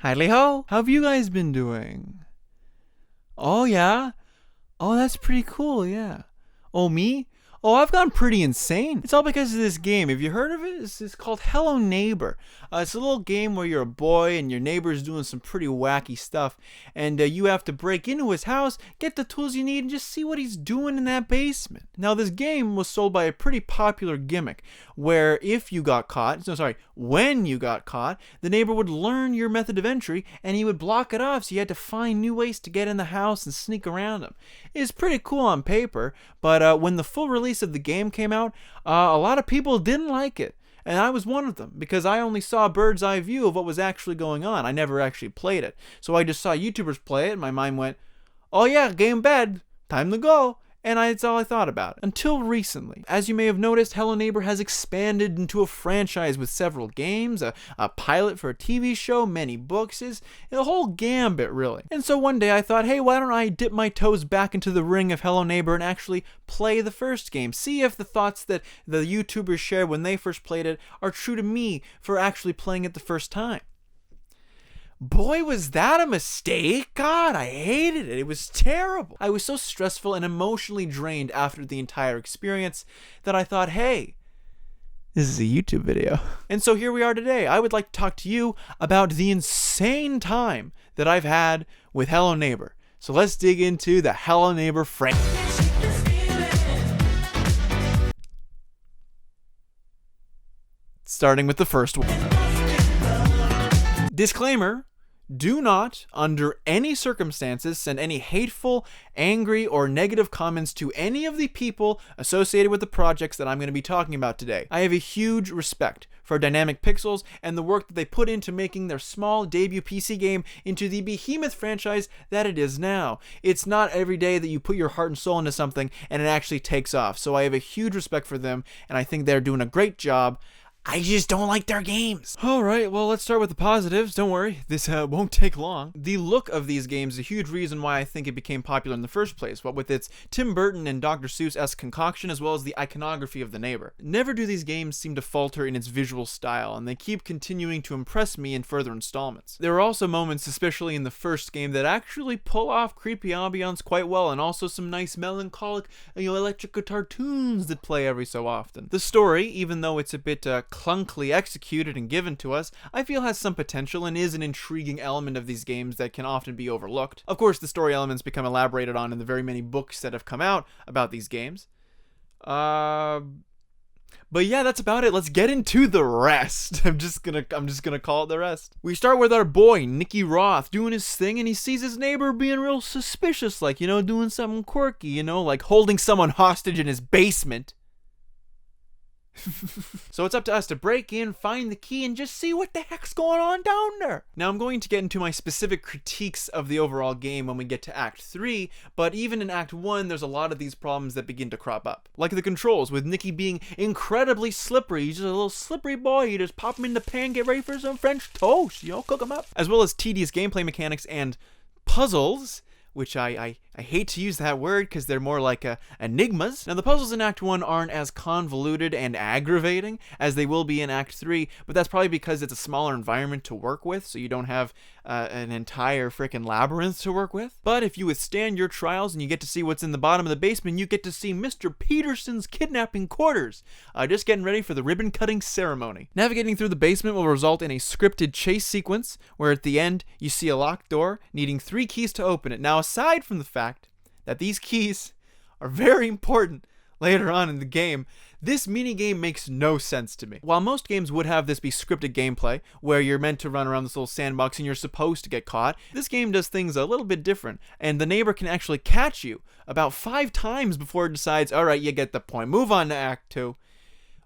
Hi ho, how have you guys been doing? Oh yeah? Oh, that's pretty cool, yeah. Oh, me? Oh, I've gone pretty insane. It's all because of this game. Have you heard of it? It's called Hello Neighbor. It's a little game where you're a boy and your neighbor's doing some pretty wacky stuff. And you have to break into his house, get the tools you need, and just see what he's doing in that basement. Now, this game was sold by a pretty popular gimmick where when you got caught, the neighbor would learn your method of entry and he would block it off, so you had to find new ways to get in the house and sneak around him. It's pretty cool on paper, but when the full release of the game came out, a lot of people didn't like it. And I was one of them, because I only saw a bird's eye view of what was actually going on. I never actually played it. So I just saw YouTubers play it, and my mind went, oh yeah, game bad, time to go. And that's all I thought about it. Until recently. As you may have noticed, Hello Neighbor has expanded into a franchise with several games, a pilot for a TV show, many books, is a whole gambit, really. And so one day I thought, hey, why don't I dip my toes back into the ring of Hello Neighbor and actually play the first game? See if the thoughts that the YouTubers shared when they first played it are true to me for actually playing it the first time. Boy, was that a mistake. God, I hated it. It was terrible. I was so stressful and emotionally drained after the entire experience that I thought, hey, this is a YouTube video. And so here we are today. I would like to talk to you about the insane time that I've had with Hello Neighbor. So let's dig into the Hello Neighbor franchise. Starting with the first one. Disclaimer. Do not, under any circumstances, send any hateful, angry, or negative comments to any of the people associated with the projects that I'm going to be talking about today. I have a huge respect for Dynamic Pixels and the work that they put into making their small debut PC game into the behemoth franchise that it is now. It's not every day that you put your heart and soul into something and it actually takes off. So I have a huge respect for them, and I think they're doing a great job. I just don't like their games. Alright, well, let's start with the positives. Don't worry, this won't take long. The look of these games is a huge reason why I think it became popular in the first place, what with its Tim Burton and Dr. Seuss-esque concoction, as well as the iconography of the neighbor. Never do these games seem to falter in its visual style, and they keep continuing to impress me in further installments. There are also moments, especially in the first game, that actually pull off creepy ambiance quite well, and also some nice melancholic, electric guitar tunes that play every so often. The story, even though it's a bit clunkily executed and given to us, I feel has some potential and is an intriguing element of these games that can often be overlooked. Of course, the story elements become elaborated on in the very many books that have come out about these games. But yeah, that's about it. Let's get into the rest. I'm just gonna call it the rest. We start with our boy, Nicky Roth, doing his thing, and he sees his neighbor being real suspicious, like, doing something quirky, like holding someone hostage in his basement. So it's up to us to break in, find the key, and just see what the heck's going on down there. Now I'm going to get into my specific critiques of the overall game when we get to Act 3, but even in Act 1 there's a lot of these problems that begin to crop up. Like the controls, with Nicky being incredibly slippery. He's just a little slippery boy. You just pop him in the pan, get ready for some French toast, cook him up. As well as tedious gameplay mechanics and puzzles, which I hate to use that word because they're more like enigmas. Now, the puzzles in Act 1 aren't as convoluted and aggravating as they will be in Act 3, but that's probably because it's a smaller environment to work with, so you don't have an entire freaking labyrinth to work with. But if you withstand your trials and you get to see what's in the bottom of the basement, you get to see Mr. Peterson's kidnapping quarters, just getting ready for the ribbon-cutting ceremony. Navigating through the basement will result in a scripted chase sequence, where at the end, you see a locked door, needing 3 keys to open it. Now, aside from the fact that these keys are very important later on in the game, this minigame makes no sense to me. While most games would have this be scripted gameplay, where you're meant to run around this little sandbox and you're supposed to get caught, this game does things a little bit different, and the neighbor can actually catch you about 5 times before it decides, alright, you get the point, move on to Act 2.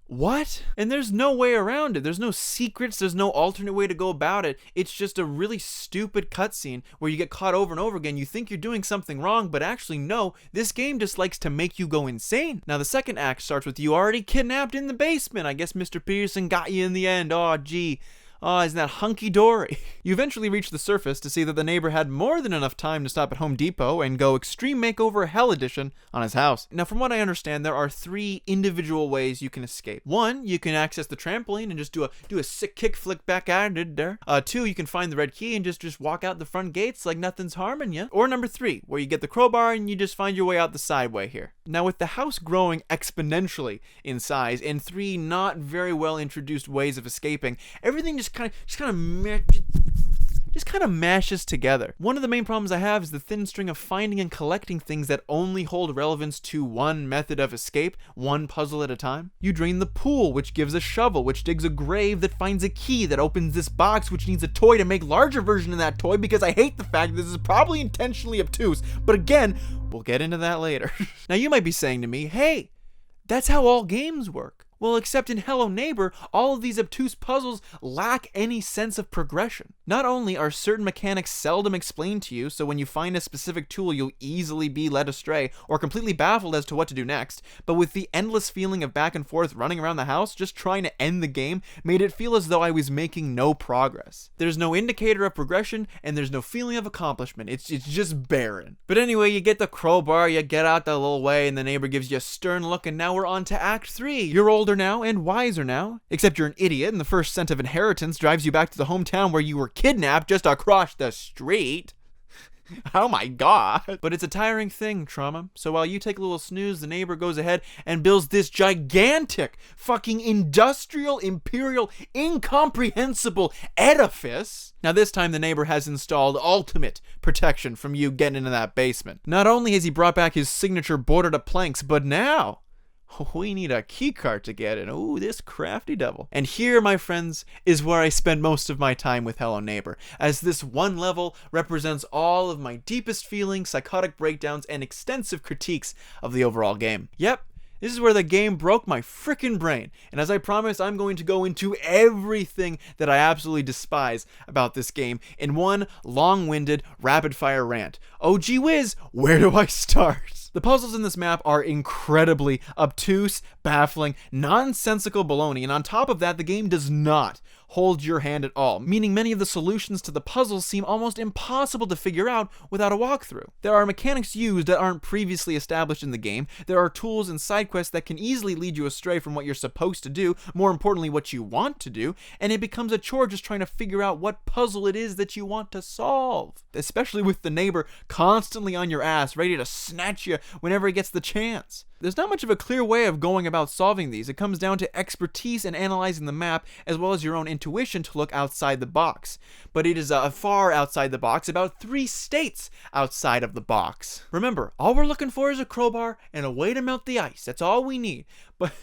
What? And there's no way around it. There's no secrets. There's no alternate way to go about it. It's just a really stupid cutscene where you get caught over and over again. You think you're doing something wrong, but actually no, this game just likes to make you go insane. Now the second act starts with you already kidnapped in the basement. I guess Mr. Peterson got you in the end. Oh gee. Oh, isn't that hunky-dory? You eventually reach the surface to see that the neighbor had more than enough time to stop at Home Depot and go Extreme Makeover Hell Edition on his house. Now, from what I understand, there are 3 individual ways you can escape. 1, you can access the trampoline and just do a sick kick flick back at it there. 2, you can find the red key and just walk out the front gates like nothing's harming you. Or number 3, where you get the crowbar and you just find your way out the side way here. Now, with the house growing exponentially in size and 3 not very well introduced ways of escaping, everything just kind of mashes together. One of the main problems I have is the thin string of finding and collecting things that only hold relevance to one method of escape, one puzzle at a time. You drain the pool, which gives a shovel, which digs a grave that finds a key that opens this box, which needs a toy to make larger version of that toy, because I hate the fact that this is probably intentionally obtuse, but again, we'll get into that later. Now you might be saying to me, hey, that's how all games work. Well, except in Hello Neighbor, all of these obtuse puzzles lack any sense of progression. Not only are certain mechanics seldom explained to you, so when you find a specific tool you'll easily be led astray or completely baffled as to what to do next, but with the endless feeling of back and forth running around the house just trying to end the game made it feel as though I was making no progress. There's no indicator of progression and there's no feeling of accomplishment. It's just barren. But anyway, you get the crowbar, you get out that little way, and the neighbor gives you a stern look, and now we're on to Act 3. You're older now and wiser now, except you're an idiot and the first cent of inheritance drives you back to the hometown where you were kidnapped just across the street. Oh my god. But it's a tiring thing, Trauma. So while you take a little snooze, the neighbor goes ahead and builds this gigantic fucking industrial, imperial, incomprehensible edifice. Now this time the neighbor has installed ultimate protection from you getting into that basement. Not only has he brought back his signature boarded up planks, but now we need a keycard to get in. Ooh, this crafty devil. And here, my friends, is where I spend most of my time with Hello Neighbor, as this one level represents all of my deepest feelings, psychotic breakdowns, and extensive critiques of the overall game. Yep. This is where the game broke my frickin' brain, and as I promised, I'm going to go into everything that I absolutely despise about this game in one long-winded, rapid-fire rant. Oh gee whiz, where do I start? The puzzles in this map are incredibly obtuse, baffling, nonsensical baloney, and on top of that, the game does not hold your hand at all, meaning many of the solutions to the puzzles seem almost impossible to figure out without a walkthrough. There are mechanics used that aren't previously established in the game, there are tools and side quests that can easily lead you astray from what you're supposed to do, more importantly what you want to do, and it becomes a chore just trying to figure out what puzzle it is that you want to solve, especially with the neighbor constantly on your ass, ready to snatch you whenever he gets the chance. There's not much of a clear way of going about solving these. It comes down to expertise and analyzing the map, as well as your own intuition to look outside the box. But it is far outside the box, about 3 states outside of the box. Remember, all we're looking for is a crowbar and a way to melt the ice. That's all we need. But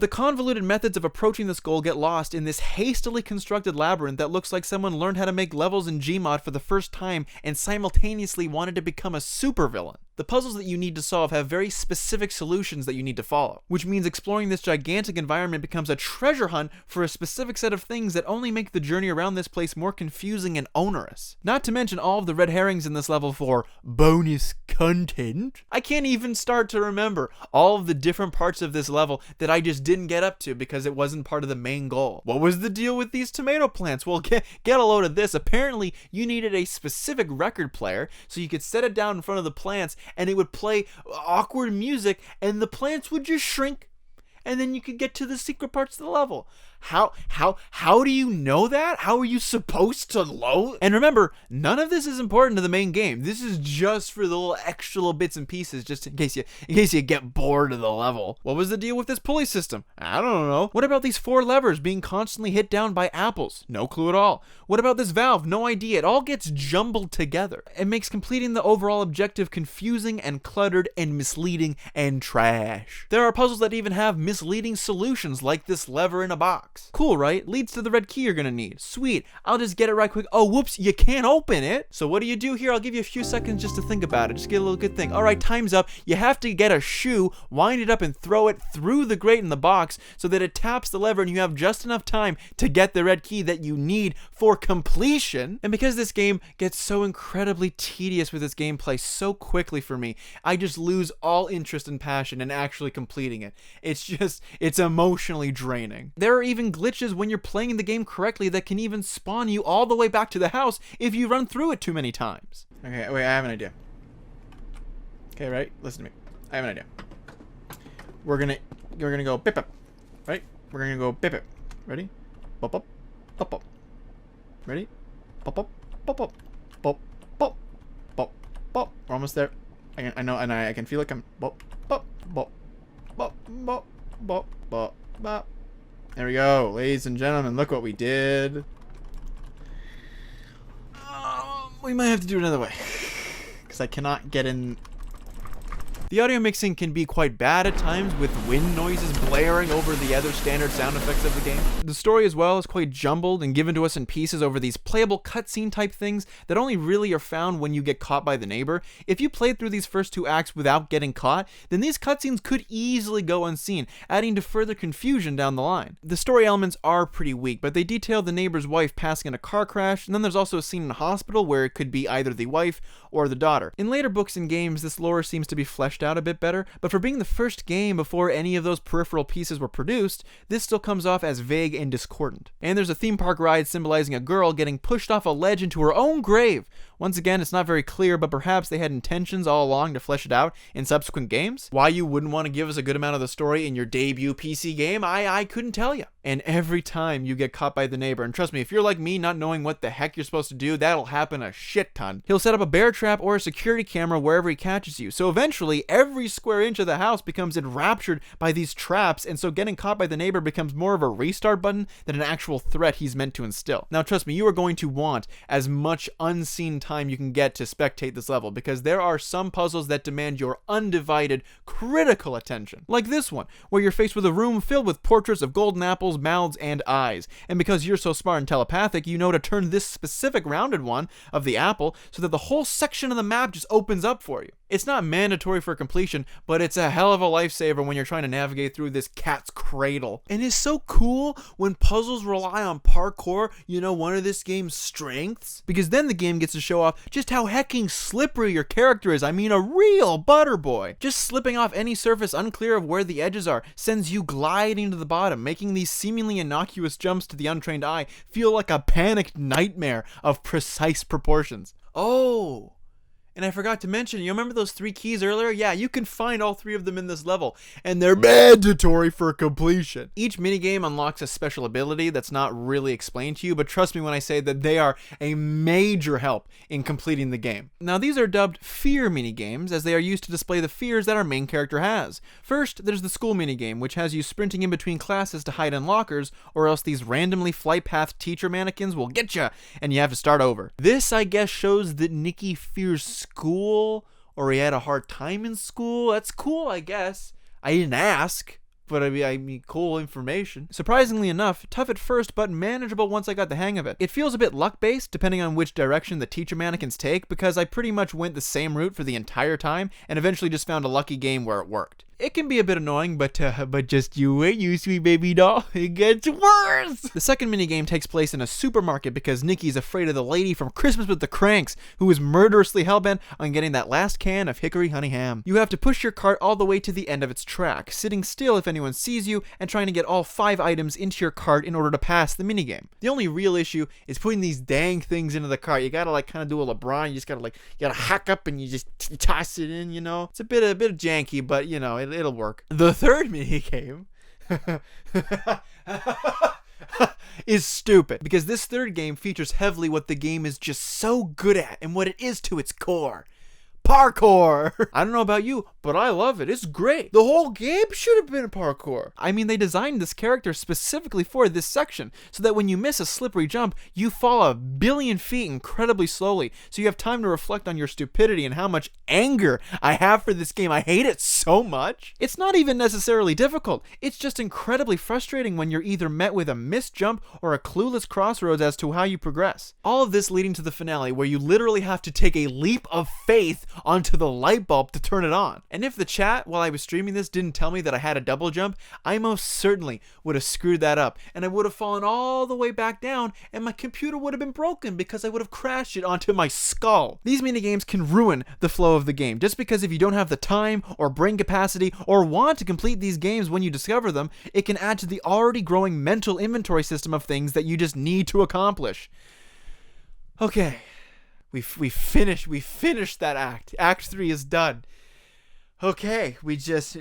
the convoluted methods of approaching this goal get lost in this hastily constructed labyrinth that looks like someone learned how to make levels in Gmod for the first time and simultaneously wanted to become a supervillain. The puzzles that you need to solve have very specific solutions that you need to follow, which means exploring this gigantic environment becomes a treasure hunt for a specific set of things that only make the journey around this place more confusing and onerous. Not to mention all of the red herrings in this level for bonus content. I can't even start to remember all of the different parts of this level that I just didn't get up to because it wasn't part of the main goal. What was the deal with these tomato plants? Well, get a load of this. Apparently, you needed a specific record player so you could set it down in front of the plants and it would play awkward music and the plants would just shrink and then you could get to the secret parts of the level. How do you know that? How are you supposed to load? And remember, none of this is important to the main game. This is just for the little extra little bits and pieces, just in case you get bored of the level. What was the deal with this pulley system? I don't know. What about these 4 levers being constantly hit down by apples? No clue at all. What about this valve? No idea. It all gets jumbled together. It makes completing the overall objective confusing and cluttered and misleading and trash. There are puzzles that even have misleading solutions like this lever in a box. Cool, right? Leads to the red key you're gonna need. Sweet. I'll just get it right quick. Oh, whoops, you can't open it. So what do you do here? I'll give you a few seconds just to think about it. Just get a little good thing. All right, time's up. You have to get a shoe, wind it up and throw it through the grate in the box so that it taps the lever and you have just enough time to get the red key that you need for completion. And because this game gets so incredibly tedious with its gameplay so quickly for me, I just lose all interest and passion in actually completing it. It's emotionally draining. There are even even glitches when you're playing the game correctly that can even spawn you all the way back to the house if you run through it too many times. Okay, wait, I have an idea. Okay, right? Listen to me. I have an idea. We're gonna go bip bip. Right? We're gonna go bip bip. Ready? Bop bop. Bop bop. Ready? Bop bop. Bop bop. Bop bop. Bop bop. We're almost there. I know, and I can feel it come. Bop bop bop bop bop bop bop bop. There we go, ladies and gentlemen. Look what we did. We might have to do it another way because I cannot get in. The audio mixing can be quite bad at times, with wind noises blaring over the other standard sound effects of the game. The story as well is quite jumbled and given to us in pieces over these playable cutscene type things that only really are found when you get caught by the neighbor. If you played through these first 2 acts without getting caught, then these cutscenes could easily go unseen, adding to further confusion down the line. The story elements are pretty weak, but they detail the neighbor's wife passing in a car crash, and then there's also a scene in a hospital where it could be either the wife or the daughter. In later books and games, this lore seems to be fleshed out a bit better, but for being the first game before any of those peripheral pieces were produced, this still comes off as vague and discordant. And there's a theme park ride symbolizing a girl getting pushed off a ledge into her own grave. Once again, it's not very clear, but perhaps they had intentions all along to flesh it out in subsequent games. Why you wouldn't want to give us a good amount of the story in your debut PC game, I couldn't tell you. And every time you get caught by the neighbor, and trust me, if you're like me, not knowing what the heck you're supposed to do, that'll happen a shit ton. He'll set up a bear trap or a security camera wherever he catches you. So eventually, every square inch of the house becomes enraptured by these traps, and so getting caught by the neighbor becomes more of a restart button than an actual threat he's meant to instill. Now trust me, you are going to want as much unseen time you can get to spectate this level, because there are some puzzles that demand your undivided, critical attention. Like this one, where you're faced with a room filled with portraits of golden apples, mouths, and eyes. And because you're so smart and telepathic, you know to turn this specific rounded one of the apple so that the whole section of the map just opens up for you. It's not mandatory for completion, but it's a hell of a lifesaver when you're trying to navigate through this cat's cradle. And it's so cool when puzzles rely on parkour, you know, one of this game's strengths, because then the game gets to show off just how hecking slippery your character is. I mean, a real butter boy. Just slipping off any surface unclear of where the edges are sends you gliding to the bottom, making these seemingly innocuous jumps to the untrained eye feel like a panicked nightmare of precise proportions. Oh, and I forgot to mention, you remember those 3 keys earlier? Yeah, you can find all 3 of them in this level, and they're mandatory for completion. Each minigame unlocks a special ability that's not really explained to you, but trust me when I say that they are a major help in completing the game. Now, these are dubbed fear minigames, as they are used to display the fears that our main character has. First, there's the school minigame, which has you sprinting in between classes to hide in lockers, or else these randomly flight path teacher mannequins will get you, and you have to start over. This, I guess, shows that Nikki fears school, or he had a hard time in school. That's cool, I guess. I didn't ask, but I mean, cool information. Surprisingly enough, tough at first, but manageable once I got the hang of it. It feels a bit luck-based, depending on which direction the teacher mannequins take, because I pretty much went the same route for the entire time, and eventually just found a lucky game where it worked. It can be a bit annoying, but just you wait, you sweet baby doll. It gets worse! The second minigame takes place in a supermarket because Nikki's afraid of the lady from Christmas with the Cranks, who is murderously hellbent on getting that last can of hickory honey ham. You have to push your cart all the way to the end of its track, sitting still if anyone sees you, and trying to get all 5 items into your cart in order to pass the minigame. The only real issue is putting these dang things into the cart. You gotta like kind of do a LeBron. You just gotta you gotta hack up and you just toss it in, you know? It's a bit janky, but you know, it'll work. The third minigame is stupid, because this third game features heavily what the game is just so good at and what it is to its core. Parkour! I don't know about you, but I love it. It's great. The whole game should have been parkour. I mean, they designed this character specifically for this section, so that when you miss a slippery jump, you fall a billion feet incredibly slowly, so you have time to reflect on your stupidity and how much anger I have for this game. I hate it so much. It's not even necessarily difficult. It's just incredibly frustrating when you're either met with a missed jump or a clueless crossroads as to how you progress. All of this leading to the finale, where you literally have to take a leap of faith onto the light bulb to turn it on. And if the chat while I was streaming this didn't tell me that I had a double jump, I most certainly would have screwed that up, and I would have fallen all the way back down, and my computer would have been broken because I would have crashed it onto my skull. These minigames can ruin the flow of the game, just because if you don't have the time or brain capacity or want to complete these games when you discover them, it can add to the already growing mental inventory system of things that you just need to accomplish. Okay, we finished that act. Act 3 is done. Okay, we just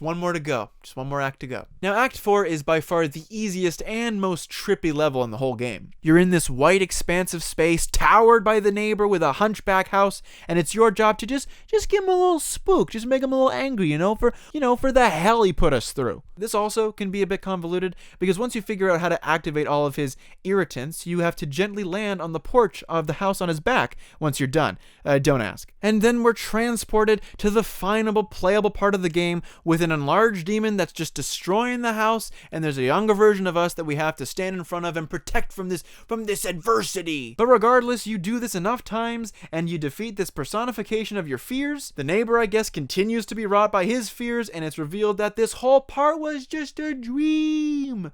one more to go. Just one more act to go. Now, Act 4 is by far the easiest and most trippy level in the whole game. You're in this white, expansive space, towered by the neighbor with a hunchback house, and it's your job to just give him a little spook, just make him a little angry, for the hell he put us through. This also can be a bit convoluted, because once you figure out how to activate all of his irritants, you have to gently land on the porch of the house on his back once you're done. Don't ask. And then we're transported to the final playable part of the game with an enlarged demon that's just destroying the house, and there's a younger version of us that we have to stand in front of and protect from this adversity. But regardless, you do this enough times and you defeat this personification of your fears. The neighbor, I guess, continues to be wrought by his fears, and it's revealed that this whole part was just a dream.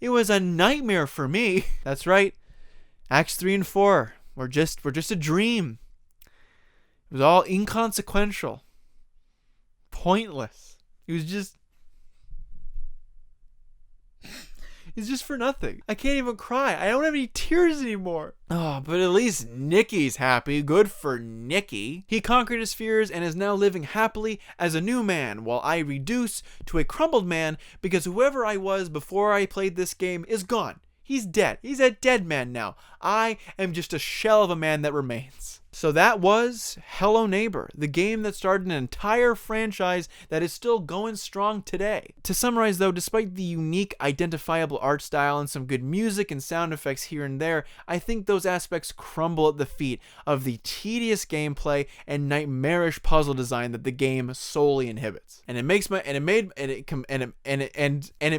It was a nightmare for me. That's right. Acts 3 and 4 were just a dream. It was all inconsequential, pointless. It's just for nothing. I can't even cry. I don't have any tears anymore. Oh, but at least Nicky's happy. Good for Nicky. He conquered his fears and is now living happily as a new man, while I reduce to a crumbled man because whoever I was before I played this game is gone. He's dead. He's a dead man now. I am just a shell of a man that remains. So that was Hello Neighbor, the game that started an entire franchise that is still going strong today. To summarize though, despite the unique identifiable art style and some good music and sound effects here and there, I think those aspects crumble at the feet of the tedious gameplay and nightmarish puzzle design that the game solely inhibits. And it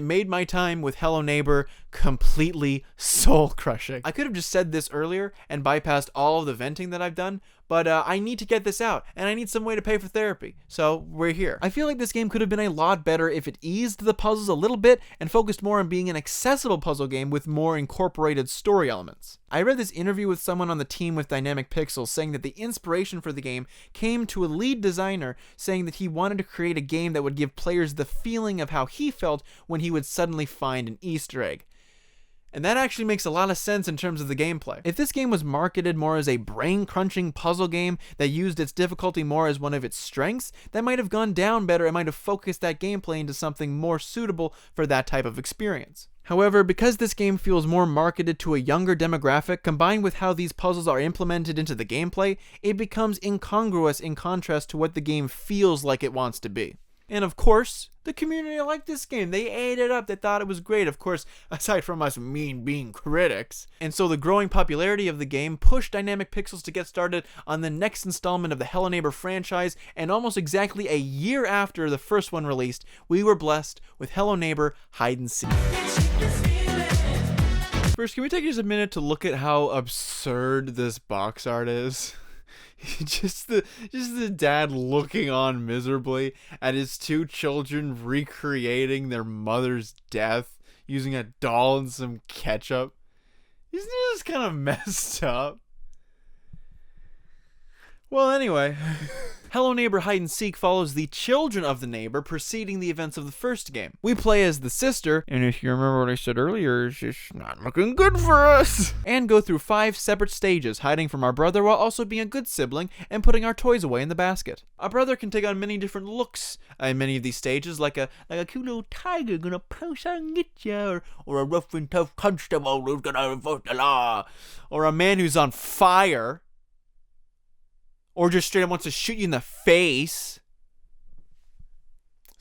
made my time with Hello Neighbor completely soul crushing. I could have just said this earlier and bypassed all of the venting that I've done, but I need to get this out, and I need some way to pay for therapy, so we're here. I feel like this game could have been a lot better if it eased the puzzles a little bit and focused more on being an accessible puzzle game with more incorporated story elements. I read this interview with someone on the team with Dynamic Pixels saying that the inspiration for the game came to a lead designer saying that he wanted to create a game that would give players the feeling of how he felt when he would suddenly find an Easter egg. And that actually makes a lot of sense in terms of the gameplay. If this game was marketed more as a brain-crunching puzzle game that used its difficulty more as one of its strengths, that might have gone down better and might have focused that gameplay into something more suitable for that type of experience. However, because this game feels more marketed to a younger demographic, combined with how these puzzles are implemented into the gameplay, it becomes incongruous in contrast to what the game feels like it wants to be. And of course, the community liked this game. They ate it up. They thought it was great. Of course, aside from us being critics. And so the growing popularity of the game pushed Dynamic Pixels to get started on the next installment of the Hello Neighbor franchise, and almost exactly a year after the first one released, we were blessed with Hello Neighbor Hide and Seek. First, can we take just a minute to look at how absurd this box art is? just the dad looking on miserably at his two children recreating their mother's death using a doll and some ketchup. Isn't it just kind of messed up? Well, anyway, Hello Neighbor Hide and Seek follows the children of the neighbor preceding the events of the first game. We play as the sister, and if you remember what I said earlier, it's just not looking good for us, and go through 5 separate stages, hiding from our brother while also being a good sibling and putting our toys away in the basket. Our brother can take on many different looks in many of these stages, like a cute little tiger gonna pounce out and get ya, or a rough and tough constable who's gonna enforce the law, or a man who's on fire, or just straight up wants to shoot you in the face.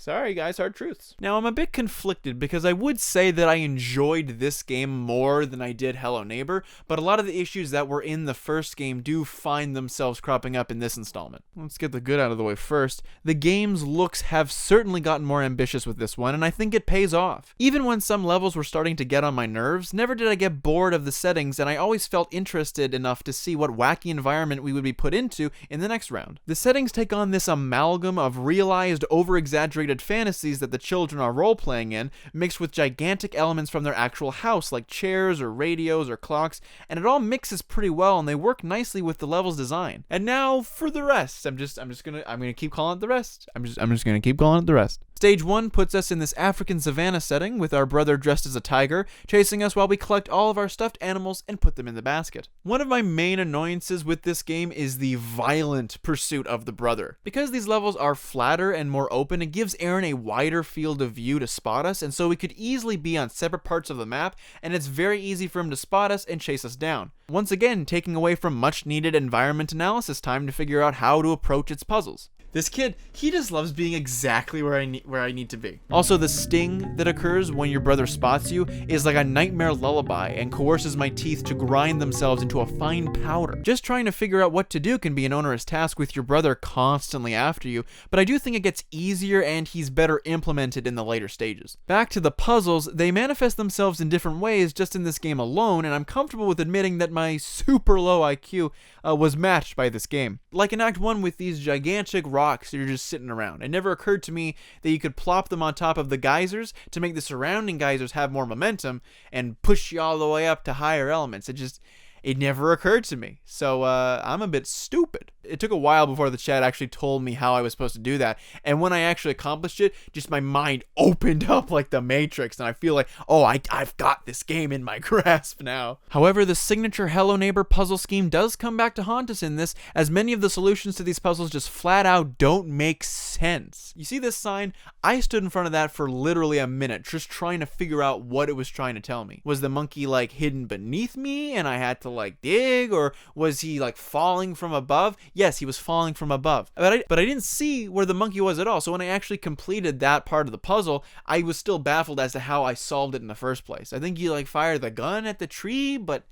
Sorry guys, hard truths. Now I'm a bit conflicted because I would say that I enjoyed this game more than I did Hello Neighbor, but a lot of the issues that were in the first game do find themselves cropping up in this installment. Let's get the good out of the way first. The game's looks have certainly gotten more ambitious with this one, and I think it pays off. Even when some levels were starting to get on my nerves, never did I get bored of the settings, and I always felt interested enough to see what wacky environment we would be put into in the next round. The settings take on this amalgam of realized, over-exaggerated fantasies that the children are role-playing in, mixed with gigantic elements from their actual house, like chairs or radios or clocks, and it all mixes pretty well, and they work nicely with the level's design. And now for the rest. I'm gonna keep calling it the rest. I'm just gonna keep calling it the rest. Stage 1 puts us in this African savanna setting with our brother dressed as a tiger, chasing us while we collect all of our stuffed animals and put them in the basket. One of my main annoyances with this game is the violent pursuit of the brother. Because these levels are flatter and more open, it gives Aaron a wider field of view to spot us, and so we could easily be on separate parts of the map, and it's very easy for him to spot us and chase us down. Once again, taking away from much needed environment analysis time to figure out how to approach its puzzles. This kid, he just loves being exactly where I need to be. Also, the sting that occurs when your brother spots you is like a nightmare lullaby and coerces my teeth to grind themselves into a fine powder. Just trying to figure out what to do can be an onerous task with your brother constantly after you, but I do think it gets easier and he's better implemented in the later stages. Back to the puzzles, they manifest themselves in different ways just in this game alone, and I'm comfortable with admitting that my super low IQ was matched by this game. Like in Act 1 with these gigantic rocks that are just sitting around. It never occurred to me that you could plop them on top of the geysers to make the surrounding geysers have more momentum and push you all the way up to higher elements. It never occurred to me. So I'm a bit stupid. It took a while before the chat actually told me how I was supposed to do that. And when I actually accomplished it, just my mind opened up like the Matrix. And I feel like, oh, I've got this game in my grasp now. However, the signature Hello Neighbor puzzle scheme does come back to haunt us in this, as many of the solutions to these puzzles just flat out don't make sense. You see this sign? I stood in front of that for literally a minute, just trying to figure out what it was trying to tell me. Was the monkey like hidden beneath me and I had to like dig, or was he like falling from above? Yes, he was falling from above, but I didn't see where the monkey was at all. So when I actually completed that part of the puzzle, I was still baffled as to how I solved it in the first place. I think you like fired the gun at the tree, but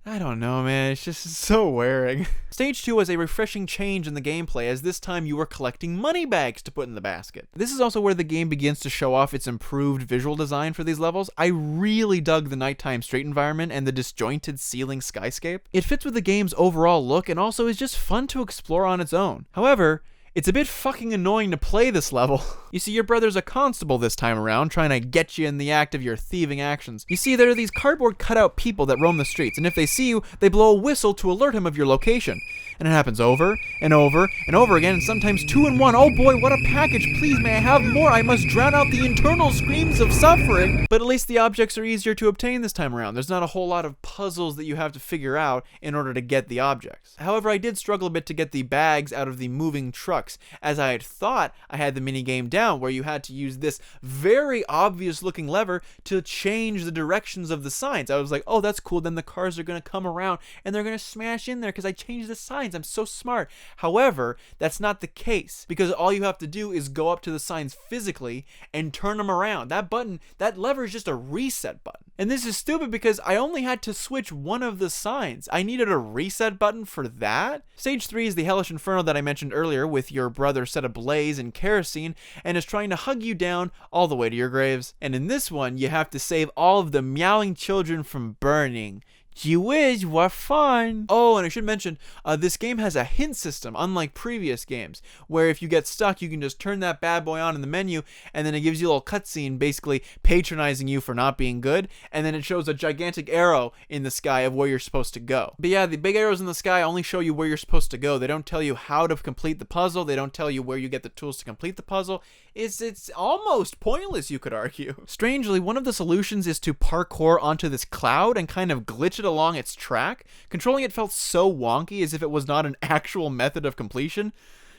I don't know, man. It's just so wearing. Stage 2 was a refreshing change in the gameplay, as this time you were collecting money bags to put in the basket. This is also where the game begins to show off its improved visual design for these levels. I really dug the nighttime street environment and the disjointed ceiling skyscape. It fits with the game's overall look and also is just fun to explore on its own. However, it's a bit fucking annoying to play this level. You see, your brother's a constable this time around, trying to get you in the act of your thieving actions. You see, there are these cardboard cutout people that roam the streets, and if they see you, they blow a whistle to alert him of your location. And it happens over and over and over again, and sometimes 2 in 1. Oh boy, what a package. Please, may I have more? I must drown out the internal screams of suffering. But at least the objects are easier to obtain this time around. There's not a whole lot of puzzles that you have to figure out in order to get the objects. However, I did struggle a bit to get the bags out of the moving trucks, as I had thought I had the minigame down, where you had to use this very obvious looking lever to change the directions of the signs. I was like, oh, that's cool. Then the cars are going to come around and they're going to smash in there because I changed the signs. I'm so smart. However, that's not the case, because all you have to do is go up to the signs physically and turn them around. That button, that lever is just a reset button. And this is stupid because I only had to switch one of the signs. I needed a reset button for that. Stage 3 is the hellish inferno that I mentioned earlier, with your brother set ablaze in kerosene and is trying to hug you down all the way to your graves. And in this one, you have to save all of the meowing children from burning. Gee whiz, what fun! Oh, and I should mention, this game has a hint system, unlike previous games, where if you get stuck, you can just turn that bad boy on in the menu, and then it gives you a little cutscene basically patronizing you for not being good, and then it shows a gigantic arrow in the sky of where you're supposed to go. But yeah, the big arrows in the sky only show you where you're supposed to go. They don't tell you how to complete the puzzle. They don't tell you where you get the tools to complete the puzzle. It's almost pointless, you could argue. Strangely, one of the solutions is to parkour onto this cloud and kind of glitch it along its track. Controlling it felt so wonky, as if it was not an actual method of completion.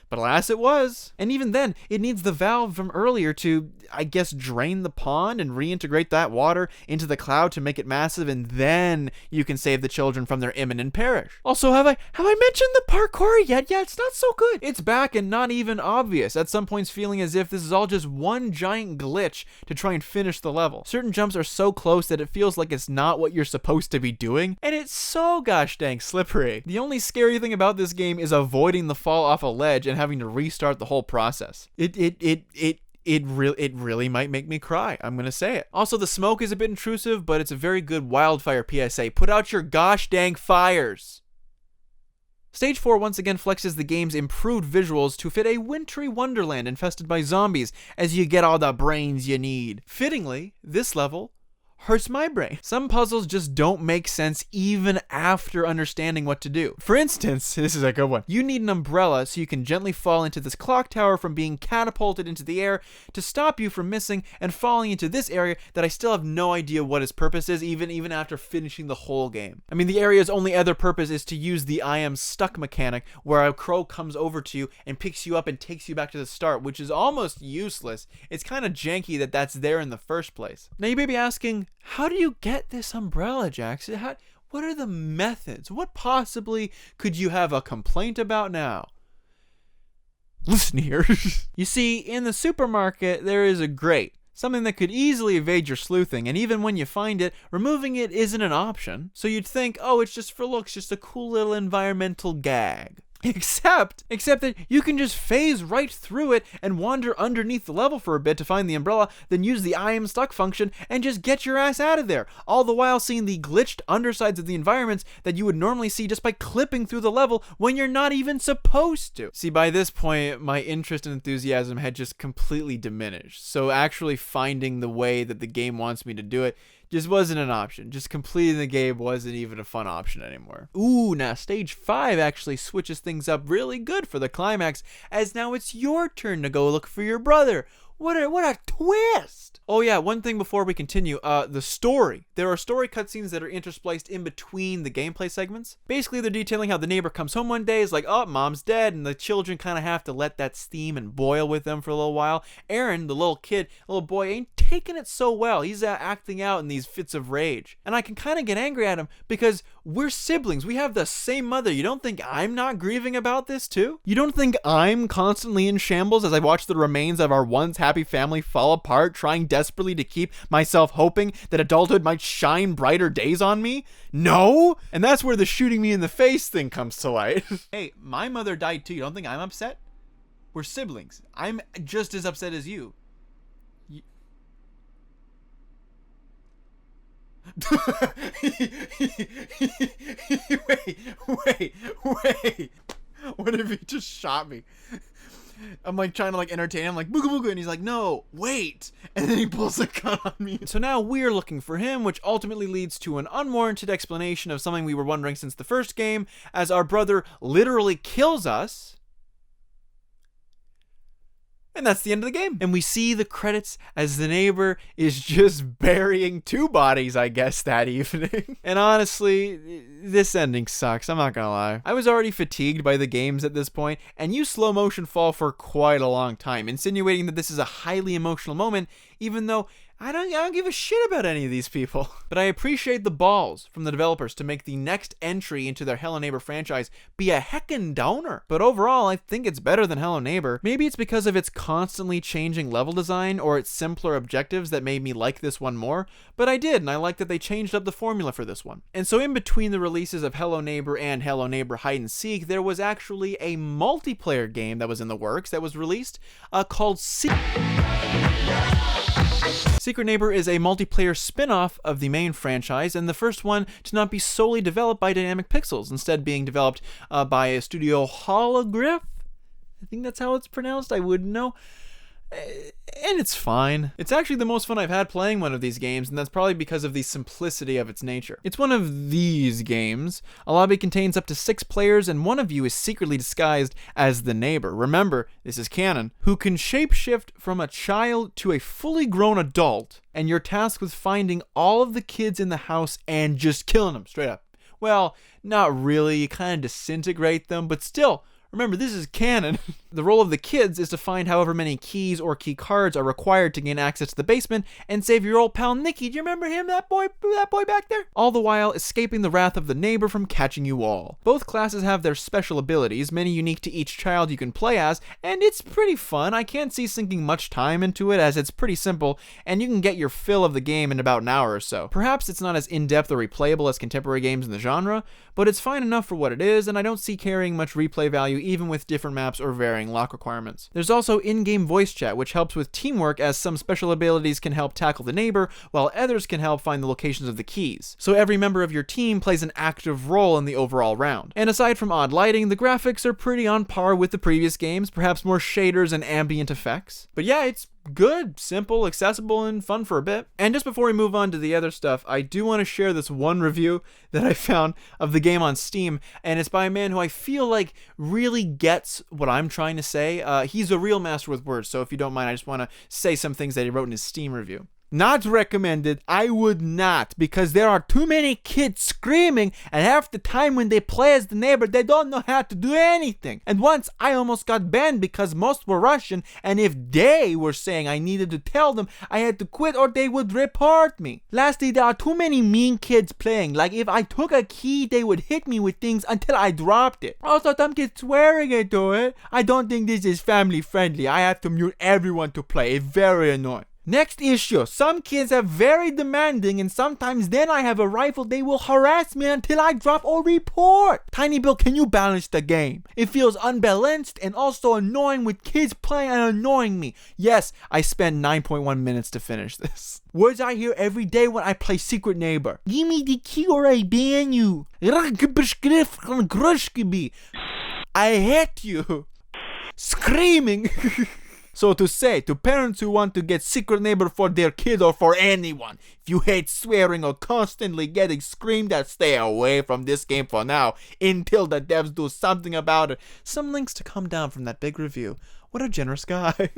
But alas it was. And even then, it needs the valve from earlier to, I guess, drain the pond and reintegrate that water into the cloud to make it massive, and then you can save the children from their imminent perish. Also, have I mentioned the parkour yet? Yeah, it's not so good. It's back and not even obvious, at some points feeling as if this is all just one giant glitch to try and finish the level. Certain jumps are so close that it feels like it's not what you're supposed to be doing, and it's so gosh dang slippery. The only scary thing about this game is avoiding the fall off a ledge and having to restart the whole process. It really might make me cry. I'm gonna say it. Also, the smoke is a bit intrusive, but it's a very good wildfire PSA. Put out your gosh dang fires. Stage 4 once again flexes the game's improved visuals to fit a wintry wonderland infested by zombies as you get all the brains you need. Fittingly, this level hurts my brain. Some puzzles just don't make sense even after understanding what to do. For instance, this is a good one. You need an umbrella so you can gently fall into this clock tower from being catapulted into the air to stop you from missing and falling into this area that I still have no idea what its purpose is even after finishing the whole game. I mean, the area's only other purpose is to use the I am stuck mechanic where a crow comes over to you and picks you up and takes you back to the start, which is almost useless. It's kind of janky that that's there in the first place. Now you may be asking, how do you get this umbrella, Jackson? What are the methods? What possibly could you have a complaint about now? Listen here. You see, in the supermarket, there is a grate. Something that could easily evade your sleuthing, and even when you find it, removing it isn't an option. So you'd think, oh, it's just for looks, just a cool little environmental gag. Except that you can just phase right through it and wander underneath the level for a bit to find the umbrella, then use the I am stuck function and just get your ass out of there, all the while seeing the glitched undersides of the environments that you would normally see just by clipping through the level when you're not even supposed to. See, by this point, my interest and enthusiasm had just completely diminished, so actually finding the way that the game wants me to do it just wasn't an option. Just completing the game wasn't even a fun option anymore. Ooh, now stage 5 actually switches things up really good for the climax, as now it's your turn to go look for your brother. What a twist! Oh yeah, one thing before we continue, the story. There are story cutscenes that are interspliced in between the gameplay segments. Basically, they're detailing how the neighbor comes home one day, is like, oh, mom's dead, and the children kind of have to let that steam and boil with them for a little while. Aaron, the little boy, ain't taking it so well. He's acting out in these fits of rage. And I can kind of get angry at him because we're siblings. We have the same mother. You don't think I'm not grieving about this too? You don't think I'm constantly in shambles as I watch the remains of our once happy family fall apart, trying desperately to keep myself hoping that adulthood might shine brighter days on me? No! And that's where the shooting me in the face thing comes to light. Hey, my mother died too. You don't think I'm upset? We're siblings. I'm just as upset as you. Wait. What if he just shot me? I'm like trying to entertain him, like booga booga, and he's like, no, wait, and then he pulls a gun on me. So now we're looking for him, which ultimately leads to an unwarranted explanation of something we were wondering since the first game, as our brother literally kills us. And that's the end of the game. And we see the credits as the neighbor is just burying 2 bodies, I guess, that evening. And honestly, this ending sucks, I'm not gonna lie. I was already fatigued by the games at this point, and you slow motion fall for quite a long time, insinuating that this is a highly emotional moment, even though I don't give a shit about any of these people. But I appreciate the balls from the developers to make the next entry into their Hello Neighbor franchise be a heckin' downer. But overall, I think it's better than Hello Neighbor. Maybe it's because of its constantly changing level design or its simpler objectives that made me like this one more, but I did, and I like that they changed up the formula for this one. And so in between the releases of Hello Neighbor and Hello Neighbor Hide and Seek, there was actually a multiplayer game that was in the works that was released called Secret Neighbor is a multiplayer spin-off of the main franchise, and the first one to not be solely developed by Dynamic Pixels, instead being developed by a studio Holograph. I think that's how it's pronounced, I wouldn't know. And it's fine. It's actually the most fun I've had playing one of these games, and that's probably because of the simplicity of its nature. It's one of these games. A lobby contains up to 6 players, and one of you is secretly disguised as the neighbor. Remember, this is canon, who can shapeshift from a child to a fully grown adult, and you're tasked with finding all of the kids in the house and just killing them straight up. Well, not really. You kind of disintegrate them, but still, Remember, this is canon. The role of the kids is to find however many keys or key cards are required to gain access to the basement and save your old pal Nicky. Do you remember him, that boy back there? All the while escaping the wrath of the neighbor from catching you all. Both classes have their special abilities, many unique to each child you can play as, and it's pretty fun. I can't see sinking much time into it as it's pretty simple, and you can get your fill of the game in about an hour or so. Perhaps it's not as in-depth or replayable as contemporary games in the genre, but it's fine enough for what it is, and I don't see carrying much replay value even with different maps or varying lock requirements. There's also in-game voice chat, which helps with teamwork as some special abilities can help tackle the neighbor, while others can help find the locations of the keys. So every member of your team plays an active role in the overall round. And aside from odd lighting, the graphics are pretty on par with the previous games, perhaps more shaders and ambient effects. But yeah, it's good, simple, accessible, and fun for a bit. And just before we move on to the other stuff, I do want to share this one review that I found of the game on Steam, and it's by a man who I feel like really gets what I'm trying to say. He's a real master with words, so if you don't mind, I just want to say some things that he wrote in his Steam review. Not recommended. I would not, because there are too many kids screaming, and half the time when they play as the neighbor, they don't know how to do anything. And once I almost got banned because most were Russian, and if they were saying I needed to tell them, I had to quit or they would report me. Lastly, there are too many mean kids playing. Like if I took a key, they would hit me with things until I dropped it. Also, some kids swearing into it. I don't think this is family friendly. I have to mute everyone to play. It's very annoying. Next issue, some kids are very demanding, and sometimes then I have a rifle, they will harass me until I drop or report. Tiny Bill, can you balance the game? It feels unbalanced and also annoying with kids playing and annoying me. Yes, I spent 9.1 minutes to finish this. Words I hear every day when I play Secret Neighbor. Give me the key or I ban you. I hate you. Screaming. So to say, to parents who want to get Secret Neighbor for their kid or for anyone, if you hate swearing or constantly getting screamed at, stay away from this game for now, until the devs do something about it. Some links to come down from that big review. What a generous guy.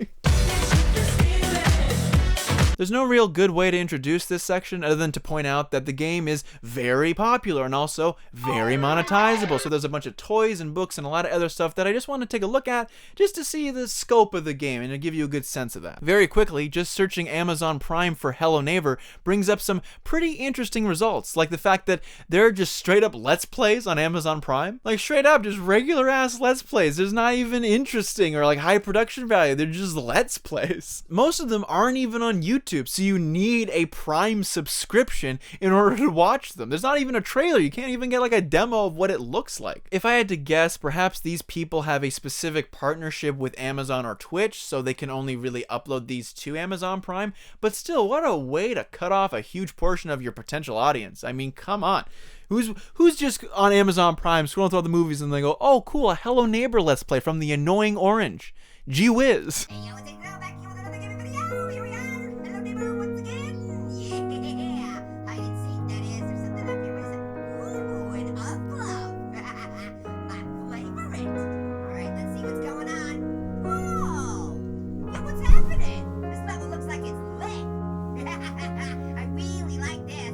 There's no real good way to introduce this section other than to point out that the game is very popular and also very monetizable. So there's a bunch of toys and books and a lot of other stuff that I just want to take a look at just to see the scope of the game and to give you a good sense of that. Very quickly, just searching Amazon Prime for Hello Neighbor brings up some pretty interesting results, like the fact that there are just straight up Let's Plays on Amazon Prime. Like straight up, just regular ass Let's Plays. There's not even interesting or like high production value. They're just Let's Plays. Most of them aren't even on YouTube. So you need a Prime subscription in order to watch them. There's not even a trailer. You can't even get like a demo of what it looks like. If I had to guess, perhaps these people have a specific partnership with Amazon or Twitch, so they can only really upload these to Amazon Prime. But still, what a way to cut off a huge portion of your potential audience. I mean, come on. Who's just on Amazon Prime scrolling through all the movies and they go, oh cool, a Hello Neighbor Let's Play from the Annoying Orange. Gee whiz. Hey, yo, it's a girl back here with another gaming video. Here we are. Hello, neighbor, once again. Yeah. Hide and seek, that is. There's something up here. What is it? Ooh, an envelope. My favorite. All right, let's see what's going on. Whoa. Yo, what's happening? This level looks like it's lit. I really like this.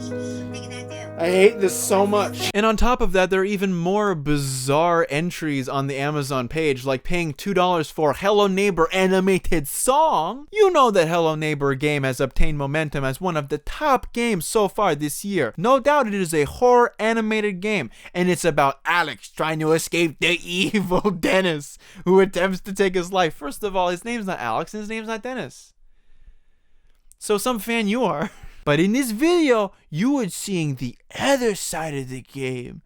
You thinking that too? I hate this so much. And on top of that, there are even more bizarre entries on the Amazon page, like paying $2 for Hello Neighbor animated song. You know that Hello Neighbor game has obtained momentum as one of the top games so far this year. No doubt it is a horror animated game, and it's about Alex trying to escape the evil Dennis, who attempts to take his life. First of all, his name's not Alex, and his name's not Dennis. So some fan you are. But in this video, you are seeing the other side of the game.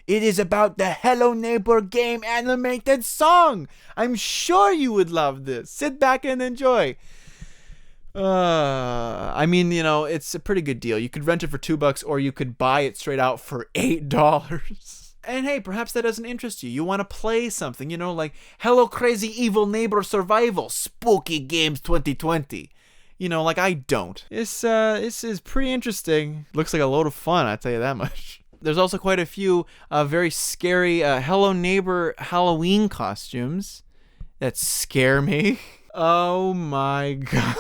It is about the Hello Neighbor game animated song. I'm sure you would love this. Sit back and enjoy. I mean, you know, it's a pretty good deal. You could rent it for $2 or you could buy it straight out for $8. And hey, perhaps that doesn't interest you. You want to play something, you know, like Hello Crazy Evil Neighbor Survival Spooky Games 2020. You know, like I don't. This is pretty interesting. Looks like a load of fun, I'll tell you that much. There's also quite a few very scary Hello Neighbor Halloween costumes that scare me. Oh my god.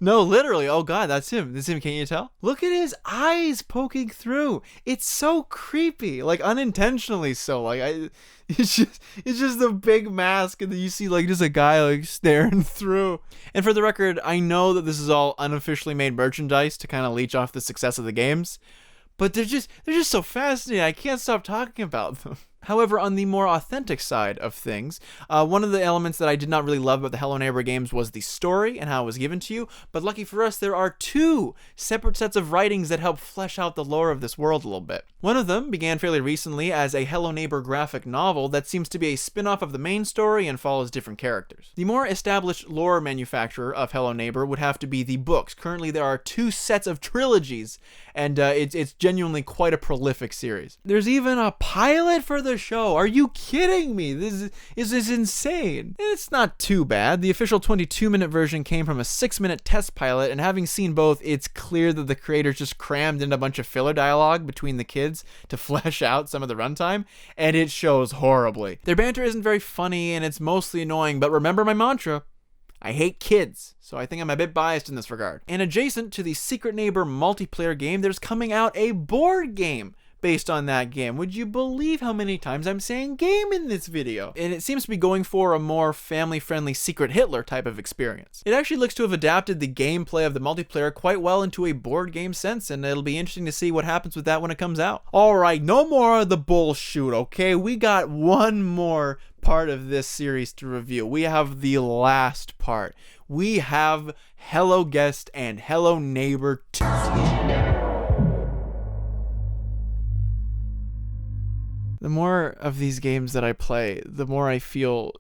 No, literally. Oh god, that's him. That's him. Can't you tell? Look at his eyes poking through. It's so creepy, like unintentionally so. It's just a big mask, and then you see like just a guy like staring through. And for the record, I know that this is all unofficially made merchandise to kind of leech off the success of the games, but they're just so fascinating. I can't stop talking about them. However, on the more authentic side of things, one of the elements that I did not really love about the Hello Neighbor games was the story and how it was given to you, but lucky for us, there are 2 separate sets of writings that help flesh out the lore of this world a little bit. One of them began fairly recently as a Hello Neighbor graphic novel that seems to be a spin-off of the main story and follows different characters. The more established lore manufacturer of Hello Neighbor would have to be the books. Currently, there are 2 sets of trilogies, and it's genuinely quite a prolific series. There's even a pilot for the show. Are you kidding me? This is insane. And it's not too bad. The official 22-minute version came from a 6-minute test pilot, and having seen both, it's clear that the creators just crammed in a bunch of filler dialogue between the kids to flesh out some of the runtime, and it shows horribly. Their banter isn't very funny, and it's mostly annoying, but remember my mantra: I hate kids, so I think I'm a bit biased in this regard. And adjacent to the Secret Neighbor multiplayer game, there's coming out a board game based on that game. Would you believe how many times I'm saying game in this video? And it seems to be going for a more family-friendly Secret Hitler type of experience. It actually looks to have adapted the gameplay of the multiplayer quite well into a board game sense, and it'll be interesting to see what happens with that when it comes out. Alright, no more of the bullshit, okay? We got one more part of this series to review. We have the last part. We have Hello Guest and Hello Neighbor 2. The more of these games that I play, the more I feel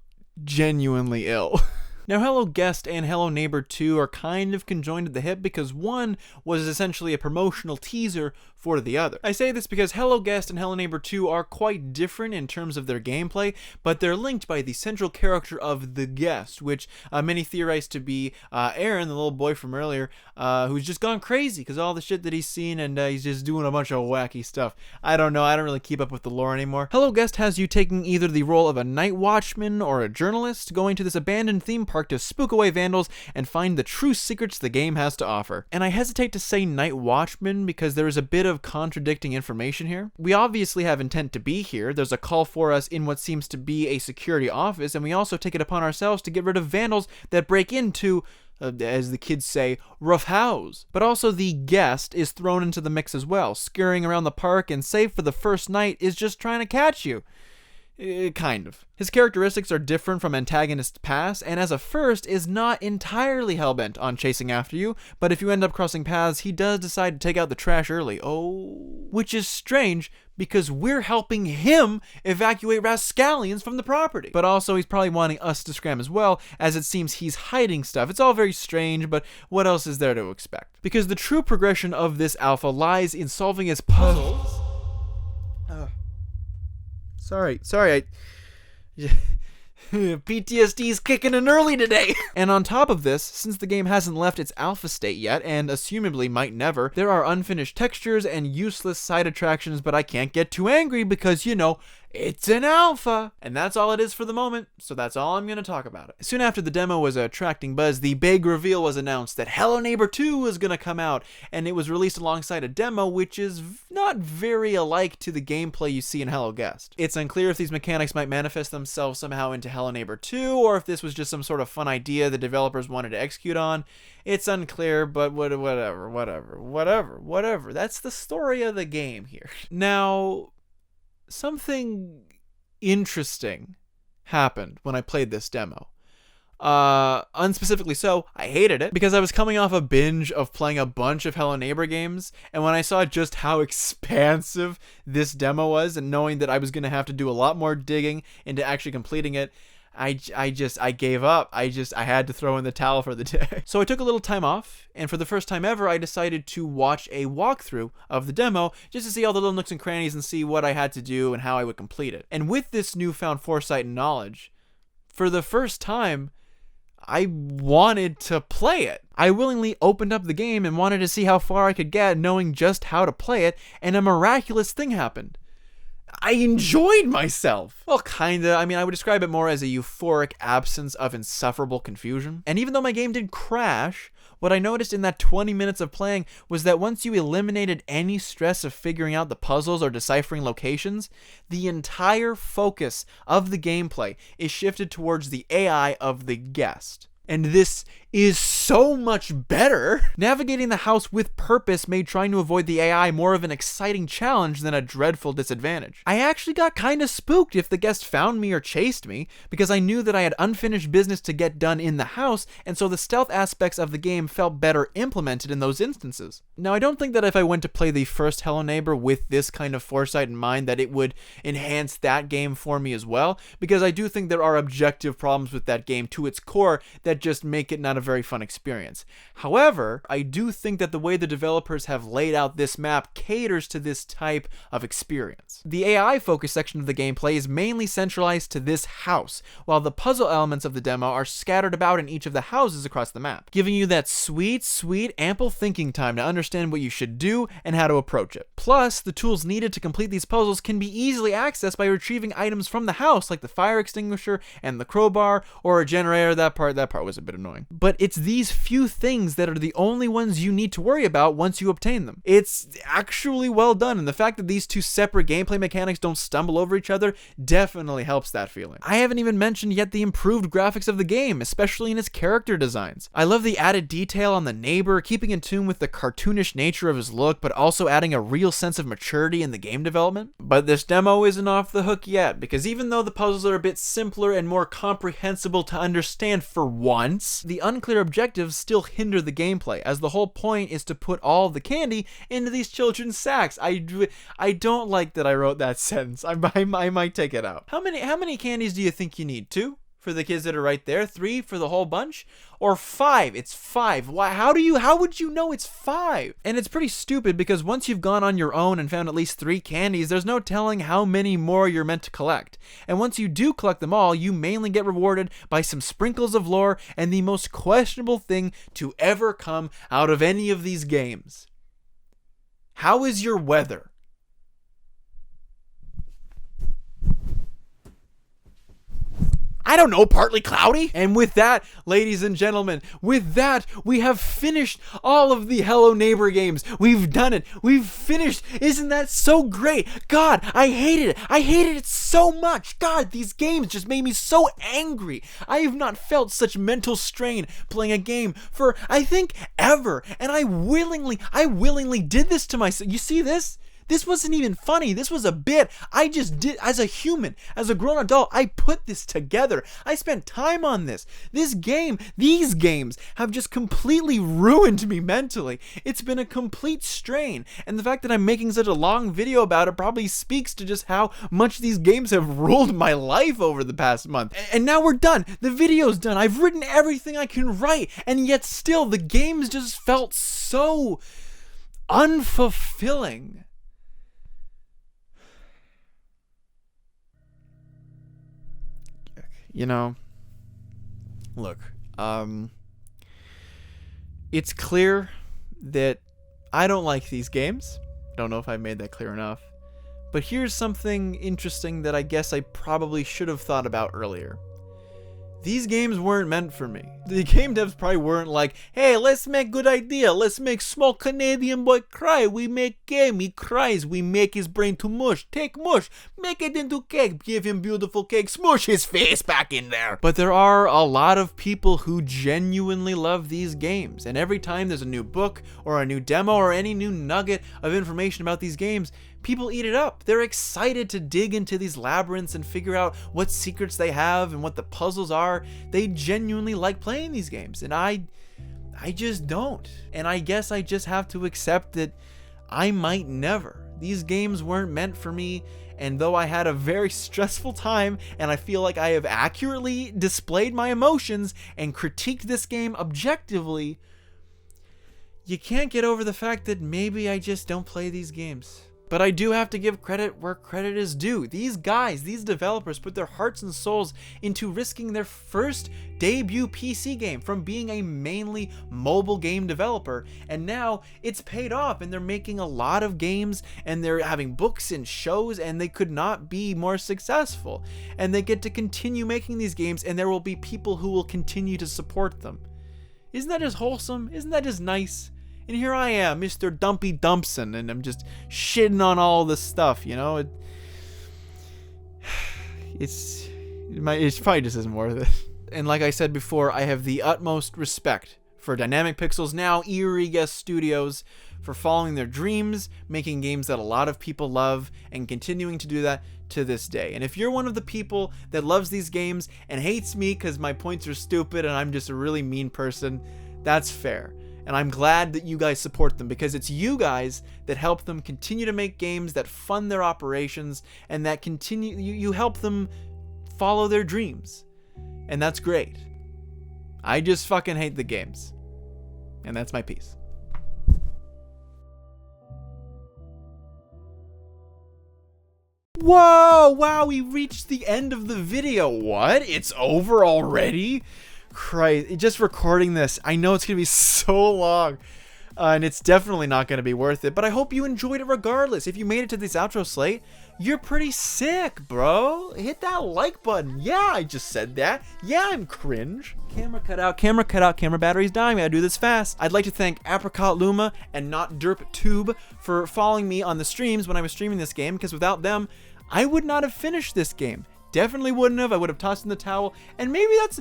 genuinely ill. Now, Hello Guest and Hello Neighbor 2 are kind of conjoined at the hip because one was essentially a promotional teaser for the other. I say this because Hello Guest and Hello Neighbor 2 are quite different in terms of their gameplay, but they're linked by the central character of the guest, which many theorize to be Aaron, the little boy from earlier, who's just gone crazy because all the shit that he's seen, and he's just doing a bunch of wacky stuff. I don't know, I don't really keep up with the lore anymore. Hello Guest has you taking either the role of a night watchman or a journalist, going to this abandoned theme park to spook away vandals and find the true secrets the game has to offer. And I hesitate to say night watchman because there is a bit of contradicting information here. We obviously have intent to be here. There's a call for us in what seems to be a security office, and we also take it upon ourselves to get rid of vandals that break into, as the kids say, rough house. But also the guest is thrown into the mix as well, scurrying around the park, and save for the first night is just trying to catch you. Kind of. His characteristics are different from antagonist's past, and as a first is not entirely hellbent on chasing after you, but if you end up crossing paths, he does decide to take out the trash early. Oh. Which is strange, because we're helping him evacuate rascallions from the property. But also, he's probably wanting us to scram as well, as it seems he's hiding stuff. It's all very strange, but what else is there to expect? Because the true progression of this alpha lies in solving his puzzles. Sorry, PTSD's kicking in early today. And on top of this, since the game hasn't left its alpha state yet, and assumably might never, there are unfinished textures and useless side attractions, but I can't get too angry because, you know, it's an alpha. And that's all it is for the moment, so that's all I'm going to talk about it. Soon after the demo was attracting buzz, the big reveal was announced that Hello Neighbor 2 was going to come out, and it was released alongside a demo which is not very alike to the gameplay you see in Hello Guest. It's unclear if these mechanics might manifest themselves somehow into Hello Neighbor 2, or if this was just some sort of fun idea the developers wanted to execute on. It's unclear, but whatever. That's the story of the game here. Now, something interesting happened when I played this demo. Unspecifically so, I hated it because I was coming off a binge of playing a bunch of Hello Neighbor games, and when I saw just how expansive this demo was, and knowing that I was going to have to do a lot more digging into actually completing it, I gave up. I had to throw in the towel for the day. So I took a little time off, and for the first time ever, I decided to watch a walkthrough of the demo just to see all the little nooks and crannies and see what I had to do and how I would complete it. And with this newfound foresight and knowledge, for the first time, I wanted to play it. I willingly opened up the game and wanted to see how far I could get, knowing just how to play it, and a miraculous thing happened. I enjoyed myself. Well, kinda. I mean, I would describe it more as a euphoric absence of insufferable confusion. And even though my game did crash, what I noticed in that 20 minutes of playing was that once you eliminated any stress of figuring out the puzzles or deciphering locations, the entire focus of the gameplay is shifted towards the AI of the guest. And this is so much better. Navigating the house with purpose made trying to avoid the AI more of an exciting challenge than a dreadful disadvantage. I actually got kinda spooked if the guest found me or chased me, because I knew that I had unfinished business to get done in the house, and so the stealth aspects of the game felt better implemented in those instances. Now, I don't think that if I went to play the first Hello Neighbor with this kind of foresight in mind, that it would enhance that game for me as well, because I do think there are objective problems with that game to its core that just make it not a very fun experience. However, I do think that the way the developers have laid out this map caters to this type of experience. The AI focus section of the gameplay is mainly centralized to this house, while the puzzle elements of the demo are scattered about in each of the houses across the map, giving you that sweet, ample thinking time to understand what you should do and how to approach it. Plus, the tools needed to complete these puzzles can be easily accessed by retrieving items from the house, like the fire extinguisher and the crowbar, or a generator. That part was a bit annoying. But it's these few things that are the only ones you need to worry about once you obtain them. It's actually well done, and the fact that these two separate gameplay mechanics don't stumble over each other definitely helps that feeling. I haven't even mentioned yet the improved graphics of the game, especially in its character designs. I love the added detail on the neighbor, keeping in tune with the cartoonish nature of his look, but also adding a real sense of maturity in the game development. But this demo isn't off the hook yet, because even though the puzzles are a bit simpler and more comprehensible to understand for once, the unclear objectives still hinder the gameplay, as the whole point is to put all the candy into these children's sacks. I don't like that I wrote that sentence. I might take it out. How many candies do you think you need? 2 for the kids that are right there? 3 for the whole bunch? Or 5? It's 5. Why? How would you know it's 5? And it's pretty stupid, because once you've gone on your own and found at least 3 candies, there's no telling how many more you're meant to collect. And once you do collect them all, you mainly get rewarded by some sprinkles of lore and the most questionable thing to ever come out of any of these games. How is your weather? I don't know, partly cloudy? And with that, ladies and gentlemen, with that, we have finished all of the Hello Neighbor games. We've done it. We've finished. Isn't that so great? God, I hated it. I hated it so much. God, these games just made me so angry. I have not felt such mental strain playing a game for, I think, ever. And I willingly did this to myself. You see this? This wasn't even funny. This was a bit. I just did, as a human, as a grown adult, I put this together. I spent time on this. These games have just completely ruined me mentally. It's been a complete strain. And the fact that I'm making such a long video about it probably speaks to just how much these games have ruled my life over the past month. And now we're done. The video's done. I've written everything I can write. And yet still, the games just felt so unfulfilling. You know, look, it's clear that I don't like these games. I don't know if I made that clear enough. But here's something interesting that I guess I probably should have thought about earlier. These games weren't meant for me. The game devs probably weren't like, hey, let's make good idea. Let's make small Canadian boy cry. We make game. He cries. We make his brain to mush. Take mush. Make it into cake. Give him beautiful cake. Smush his face back in there. But there are a lot of people who genuinely love these games. And every time there's a new book or a new demo or any new nugget of information about these games, people eat it up. They're excited to dig into these labyrinths and figure out what secrets they have and what the puzzles are. They genuinely like playing these games, and I just don't. And I guess I just have to accept that I might never. These games weren't meant for me, and though I had a very stressful time and I feel like I have accurately displayed my emotions and critiqued this game objectively, you can't get over the fact that maybe I just don't play these games. But I do have to give credit where credit is due. These guys, these developers put their hearts and souls into risking their first debut PC game from being a mainly mobile game developer, and now it's paid off and they're making a lot of games and they're having books and shows, and they could not be more successful. And they get to continue making these games, and there will be people who will continue to support them. Isn't that just wholesome? Isn't that just nice? And here I am, Mr. Dumpy Dumpson, and I'm just shitting on all this stuff, you know? It probably just isn't worth it. And like I said before, I have the utmost respect for Dynamic Pixels, now Eerie Guest Studios, for following their dreams, making games that a lot of people love, and continuing to do that to this day. And if you're one of the people that loves these games and hates me because my points are stupid and I'm just a really mean person, that's fair. And I'm glad that you guys support them, because it's you guys that help them continue to make games that fund their operations and that continue, you help them follow their dreams. And that's great. I just fucking hate the games. And that's my piece. Whoa, wow, we reached the end of the video. What? It's over already? Christ, just recording this, I know it's gonna be so long, and it's definitely not gonna be worth it, but I hope you enjoyed it regardless. If you made it to this outro slate, you're pretty sick, bro. Hit that like button. Yeah, I just said that. Yeah, I'm cringe. Camera cut out, camera battery's dying. I gotta do this fast. I'd like to thank Apricot Luma and Not Derp Tube for following me on the streams when I was streaming this game, because without them, I would not have finished this game. Definitely wouldn't have. I would have tossed in the towel, and maybe that's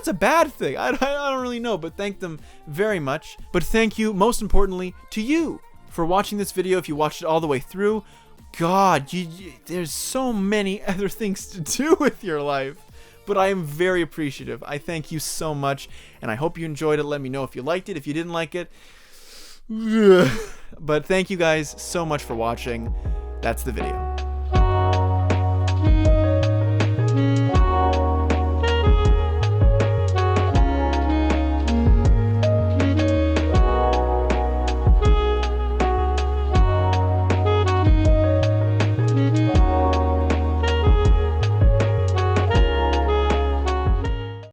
a bad thing. I don't really know, but thank them very much. But thank you, most importantly, to you for watching this video. If you watched it all the way through, God, there's so many other things to do with your life, but I am very appreciative. I thank you so much, and I hope you enjoyed it. Let me know if you liked it. If you didn't like it, but thank you guys so much for watching. That's the video.